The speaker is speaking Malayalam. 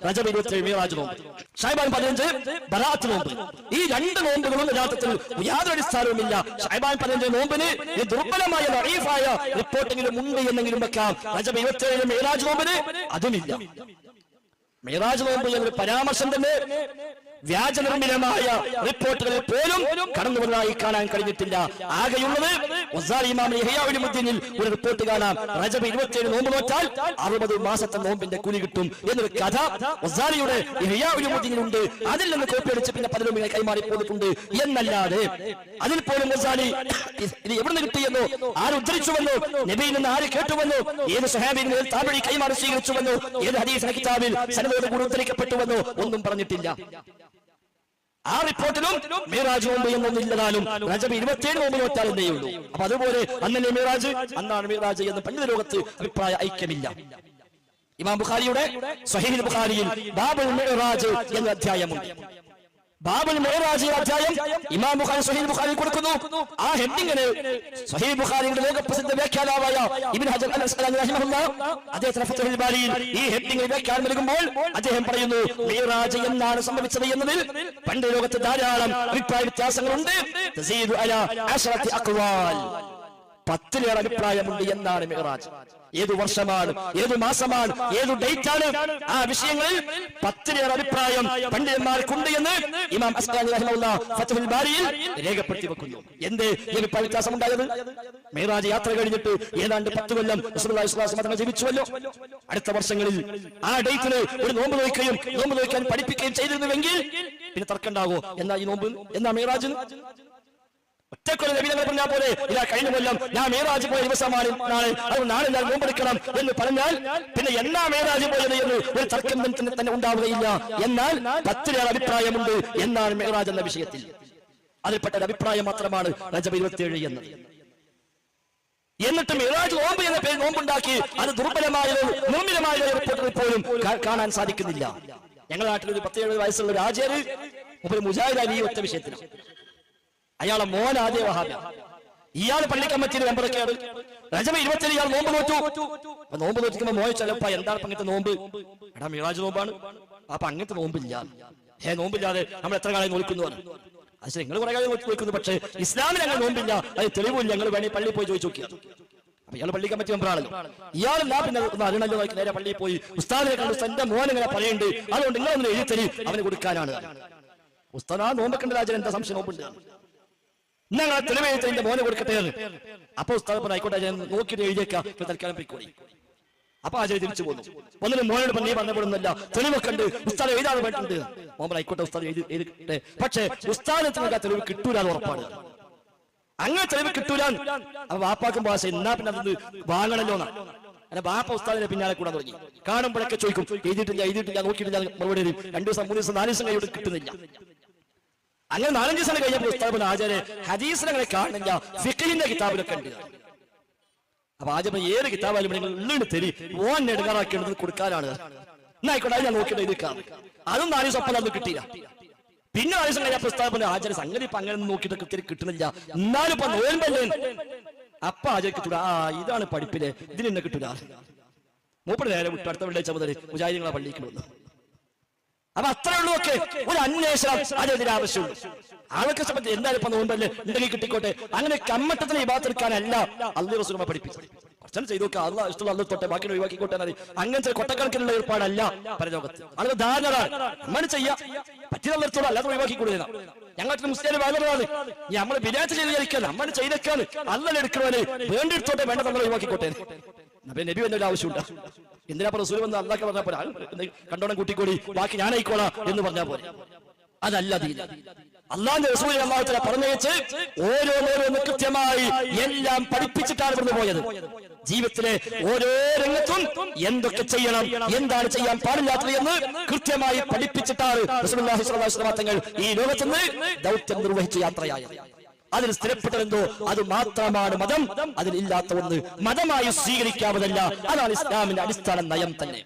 റജബ് 27 മിഅ്റാജ് നോമ്പ്, ശഅബാൻ 15 ബറാഅത്ത് നോമ്പ്. ഈ രണ്ട് നോമ്പുകളും യഥാർത്ഥത്തിൽ യാതൊരു അടിസ്ഥാനവുമില്ല. ശഅബാൻ 15 നോമ്പിന് ഈ ദുർബലമായ ദഈഫായ റിപ്പോർട്ടെങ്കിലും ഉണ്ട് എന്നെങ്കിലും വെക്കാം. റജബ് 27 മിഅ്റാജ് നോമ്പിന് അതുമില്ല. മിഅ്റാജ് നോമ്പ് എന്നൊരു പരാമർശം തന്നെ വ്യാജനിർമ്മിതമായ റിപ്പോർട്ടുകളിൽ പോലും കടന്നു വന്നതായി കാണാൻ കഴിഞ്ഞിട്ടില്ല. ആകെയുള്ളത് ഗസാലി ഇമാം യഹ്യാ ഇബ്നു മുദ്ദിനിൽ ഒരു റിപ്പോർട്ട് കാണാം. റജബ് 27 നോമ്പ് നോറ്റാൽ 60 മാസത്തെ നോമ്പിന്റെ കൂലി കിട്ടും എന്നൊരു കഥ ഗസാലിയുടെ യഹ്യാ ഇബ്നു മുദ്ദിനിലുണ്ട്. അതിൽ നിന്ന് കോപ്പി അടിച്ച് പിന്നെ പലരും കൈമാറി പോന്നിട്ടുണ്ട് എന്നല്ലാതെ അതിൽ പോലും ഗസാലി ഇത് എവിടെ നിന്ന് കിട്ടിയെന്നോ, ആര് ഉദ്ധരിച്ചുവെന്നോ, നബിയിൽ നിന്ന് ആര് കേട്ടുവെന്നോ, ഏത് സ്വഹാബിയിൽ നിന്ന് താബഈ കൈമാറി സ്വീകരിച്ചുവെന്നോ, ഏത് ഹദീസ് കിതാബിൽ സനദോട് കൂടി ഉദ്ധരിക്കപ്പെട്ടുവെന്നോ ഒന്നും പറഞ്ഞിട്ടില്ല. ആ റിപ്പോർട്ടിലും മിഅ്റാജ് നോമ്പ് എന്നൊന്നില്ലതാലും റജബ് 27 നോമ്പ് നോറ്റാൽ എന്നേ ഉള്ളൂ. അപ്പൊ അതുപോലെ അന്നല്ലേ മിഅ്റാജ്, അന്നാണ് മിഅ്റാജ് എന്ന് പണ്ഡിത ലോകത്ത് അഭിപ്രായ ഐക്യമില്ല. ഇമാം ബുഖാരിയുടെ സ്വഹീഹുൽ ബുഖാരിയിൽ ബാബുൽ മിഅ്റാജ് എന്ന അധ്യായമുണ്ട്. ബാബുൽ മിഅ്റാജ് അധ്യായം ഇമാം ബുഖാരി സ്വഹീഹുൽ ബുഖാരിയിൽ കൊടുക്കുന്നു. ആ ഹെഡിങ്ങിന് സ്വഹീഹുൽ ബുഖാരിയുടെ ലോകപ്രസിദ്ധ വ്യാഖ്യാതാവായ ഇബ്നു ഹജർ അൽ അസ്ഖലാനി റഹിമഹുല്ലാഹ് അദ്ദേഹത്തിന്റെ ഫത്ഹുൽ ബാരിയിൽ ഈ ഹെഡിങ്ങിന് വ്യാഖ്യാനം നൽകുമ്പോൾ അദ്ദേഹം പറയുന്നു, മിഅ്റാജ് എന്നാണ് സംഭവിച്ചത് എന്നതിൽ പണ്ട് ലോകത്ത് ധാരാളം അഭിപ്രായ വ്യത്യാസങ്ങളുണ്ട്. തസീദു അലാ അശറത്തി അഖ്വാൽ, 10 അഭിപ്രായമുണ്ട് എന്നാണ് മിഅ്റാജ്. ഏതു വർഷമാണ്, ഏതു മാസമാണ്, ഏതു ഡേറ്റ് ആണ്, ആ വിഷയങ്ങളിൽ 10 അഭിപ്രായം പണ്ഡിതന്മാർക്കുണ്ട് എന്ന് ഇമാം അസ്ഖലാനി റഹിമഹുല്ലാഹ് ഫത്ഹുൽ ബാരിയിൽ രേഖപ്പെടുത്തി വെക്കുന്നു. എന്തേ ഈ അഭിപ്രായ വ്യത്യാസം ഉണ്ടായത്? മിഅ്റാജ് യാത്ര കഴിഞ്ഞിട്ട് ഏതാണ്ട് 10 കൊല്ലം റസൂലുള്ളാഹി സ്വല്ലല്ലാഹു അലൈഹി വസല്ലം ജീവിച്ചുവല്ലോ. അടുത്ത വർഷങ്ങളിൽ ആ ഡേറ്റിന് ഒരു നോമ്പ് നോക്കുകയും നോമ്പ് നോക്കാൻ പഠിപ്പിക്കുകയും ചെയ്തിരുന്നുവെങ്കിൽ പിന്നെ തർക്കമുണ്ടാകോ? എന്നാ ഈ നോമ്പ്, എന്നാ മിഅ്റാജ്? ഒറ്റക്കൊല്ലം നബി തങ്ങൾ പറഞ്ഞാൽ പോലെ ഇതാ കഴിഞ്ഞ കൊല്ലം ഞാൻ മിഅ്റാജ് പോയ ദിവസമാണ് നാളെ, അതുകൊണ്ട് നാളെ ഞാൻ നോമ്പെടുക്കണം എന്ന് പറഞ്ഞാൽ പിന്നെ എന്നാ മിഅ്റാജ് പോയത് എന്ന് ഒരു തർക്കം തന്നെ ഉണ്ടാവുകയില്ല. എന്നാൽ 10 അഭിപ്രായമുണ്ട് എന്നാണ് മിഅ്റാജ് എന്ന വിഷയത്തിൽ. അതിൽപ്പെട്ട ഒരു അഭിപ്രായം മാത്രമാണ് റജബ് 27 എന്നത്. എന്നിട്ട് മിഅ്റാജ് നോമ്പ് എന്ന പേര് നോമ്പുണ്ടാക്കി അത് ദുർബലമായതോ നിർമ്മിതമായതോ റിപ്പോർട്ടുകളിൽ പോലും കാണാൻ സാധിക്കുന്നില്ല. ഞങ്ങളുടെ നാട്ടിൽ ഒരു 17 വയസ്സുള്ള ഒരു ആചാര്യ ഒരു മുജാഹിദാണ് ഈ ഒറ്റ വിഷയത്തിൽ. അയാളെ മോൻ ആദ്യ വഹാബി, ഇയാൾ പള്ളി കമ്മിറ്റിയിൽ മെമ്പറൊക്കെയാണ്. റജബ് 27 ഇയാൾ നോമ്പ് നോറ്റു. അപ്പൊ നോമ്പ് നോറ്റിക്കുമ്പോ മോയ ചിലപ്പോ എന്താണ് അങ്ങനത്തെ നോമ്പ്? എടാ മിഅ്റാജ് നോമ്പാണ്, അപ്പൊ അങ്ങനത്തെ നോമ്പില്ല. നോമ്പില്ലാതെ നമ്മൾ എത്ര കാലം നോക്കുന്നു? അത് നിങ്ങൾ കുറെ കാലം നോക്കുന്നു, പക്ഷേ ഇസ്ലാമിൽ അങ്ങനെ നോമ്പില്ല, അത് തെളിവില്ല. ഞങ്ങൾ വേണേ പള്ളിയിൽ പോയി ചോദിച്ചു നോക്കിയാൽ. അപ്പൊ ഇയാൾ പള്ളി കമ്മിറ്റി മെമ്പറാണല്ലോ. ഇയാളെല്ലാം പിന്നെ അറിയണല്ലോ, നേരെ പള്ളിയിൽ പോയി ഉസ്താദിനെ കണ്ടു, എന്റെ മോൻ ഇങ്ങനെ പറയുന്നുണ്ട്, അതുകൊണ്ട് നിങ്ങളൊന്ന് എഴുത്തരി അവന് കൊടുക്കാനാണ്. ഉസ്താദ് ആ നോമ്പൊക്കെ രാജൻ എന്താ സംശയം നോമ്പുണ്ട്, ഞങ്ങളെ തെളിവെഴുത്ത് എന്റെ മോനെ കൊടുക്കട്ടെ. അപ്പൊ ഉസ്താദ് ആയിക്കോട്ടെ ഞാൻ നോക്കിയിട്ട് എഴുതിയേക്കാം, തൽക്കാലം പോയിക്കോളി. അപ്പൊ ആചാര്യ തിരിച്ചു പോന്നു. ഒന്നിനും മോനോട് നീ പറഞ്ഞപ്പെടുന്നില്ല, തെളിവൊക്കെ ഉണ്ട്, ഉസ്താദ് എഴുതാതെ വേണ്ടിട്ടുണ്ട്. മോൻ ആയിക്കോട്ടെ ഉസ്താദ് എഴുതിട്ടെ, പക്ഷെ ഉസ്താദത്തിന് തെളിവ് കിട്ടൂലാന്ന് ഉറപ്പാണ്. അങ്ങനെ തെളിവ് കിട്ടൂല. അപ്പൊ വാപ്പാക്കും ഭാഷ എന്നാ പിന്നെ അത് വാങ്ങണല്ലോ എന്നാ. അങ്ങനെ ബാപ്പ ഉസ്താദിനെ പിന്നാലെ കൂടാൻ തുടങ്ങി. കാണുമ്പോഴൊക്കെ ചോദിക്കും എഴുതിയിട്ടില്ല നോക്കിയിട്ടില്ല മറുപടി. 2 ദിവസം 3 ദിവസം 4 ദിവസം കഴിയോട്ട് കിട്ടുന്നില്ല. അങ്ങനെ 4-5 ദിവസം കഴിഞ്ഞപ്പോൾ ഉസ്താദ് ആചാര്യ ഹദീസിനെ കാണുന്നില്ല, ഫിഖഹിന്റെ കിതാബിലൊക്കെ ഉണ്ട്. അപ്പൊ ആചാര്യ ഏത് കിതാബായാലും ഉള്ളിൽ തരി ഓൻ എടുക്കാറാക്കി കൊടുക്കാനാണ്. എന്നായിക്കോട്ടെ ഞാൻ നോക്കിയിട്ട് എഴുതിക്കാം. അതും 4 ദിവസം ഒപ്പം അതൊന്നും കിട്ടിയില്ല. പിന്നെ 4 ദിവസം കഴിഞ്ഞപ്പോൾ ഉസ്താദ് ആചാര്യ സംഗതി ഇപ്പൊ അങ്ങനെ നോക്കിയിട്ട് കിട്ടുന്നില്ല, എന്നാലും ഇപ്പൊ നോമ്പല്ലേ. അപ്പൊ ആചാര്യ കിട്ടൂല, ഇതാണ് പഠിപ്പില്, ഇതിന് എന്നെ കിട്ടൂല. മൂപ്പര് നേരെ വിട്ടു അടുത്ത വെള്ളിയാഴ്ച മുതൽ മുജാഹിദീങ്ങളെ പള്ളിക്ക് വന്നു. അപ്പൊ അത്രേ ഉള്ളൂ. ഒക്കെ ഒരു അന്വേഷണം അതിന് ആവശ്യമുള്ളൂ. ആൾക്ക് സംബന്ധിച്ച് എന്തായാലും ഇപ്പൊ നോമ്പല്ലേ, ഉണ്ടെങ്കിൽ കിട്ടിക്കോട്ടെ. അങ്ങനെ കമ്മട്ടത്തിന് ഇബാദത്തെടുക്കാനല്ല അല്ലാഹു റസൂലുള്ളാഹി പഠിപ്പിച്ചത്. കുറച്ചു ചെയ്തു നോക്കുക, അള്ളാഹ് ഇഷ്ടമുള്ള അള്ളാഹ് തൊട്ടെ ബാക്കി ഒഴിവാക്കിക്കോട്ടെ. അങ്ങനത്തെ കൊട്ടക്കണക്കിനുള്ള ഏർപ്പാടല്ല പരലോകത്ത്. അത് ധാരണതാണ്. നമ്മൾ ചെയ്യാം പറ്റിയതോളം അല്ലാതെ ഒഴിവാക്കിക്കൊടുക്കണം. ഞങ്ങൾക്ക് മുസ്ലിം വാദമാണ്, നമ്മൾ വിരാറ്റ് ചെയ്ത് കഴിക്കാൻ നമ്മൾ ചെയ്തേക്കാണ്. അല്ലല്ല എടുക്കുവാന് വേണ്ടിയെടുത്തോട്ടെ, വേണ്ട നമ്മൾ ഒഴിവാക്കിക്കോട്ടെ. നബി എന്നൊരു ആവശ്യമുണ്ട്. എന്തിനാ റസൂൽ വന്ന് അള്ളാഹ് പറഞ്ഞാൽ പോലെ കണ്ടോണം കൂട്ടിക്കോടി ബാക്കി ഞാനായിക്കോളാം എന്ന് പറഞ്ഞാൽ പോലെ. അതല്ല ദീൻ. അള്ളാഹുവിന്റെ റസൂൽ അല്ലാഹു തആല പറഞ്ഞേച്ച് ഓരോന്നോരോന്ന് കൃത്യമായി എല്ലാം പഠിപ്പിച്ചിട്ടാണ് ഇവിടുന്ന് പോയത്. ജീവിതത്തിലെ ഓരോ രംഗത്തും എന്തൊക്കെ ചെയ്യണം, എന്താണ് ചെയ്യാൻ പാടില്ലാത്തത് എന്ന് കൃത്യമായി പഠിപ്പിച്ചിട്ടാണ് റസൂലുള്ളാഹി സ്വല്ലല്ലാഹു അലൈഹി വസല്ലം തങ്ങൾ ഈ ലോകത്തുനിന്ന് ദൗത്യം നിർവഹിച്ച് യാത്രയായത്. അതിൽ സ്ഥിരപ്പെട്ടതെന്തോ അത് മാത്രമാണ് മതം. അതിൽ ഇല്ലാത്ത ഒന്ന് മതമായി സ്വീകരിക്കാവുന്നതല്ല. അതാണ് ഇസ്ലാമിന്റെ അടിസ്ഥാന നയം തന്നെ.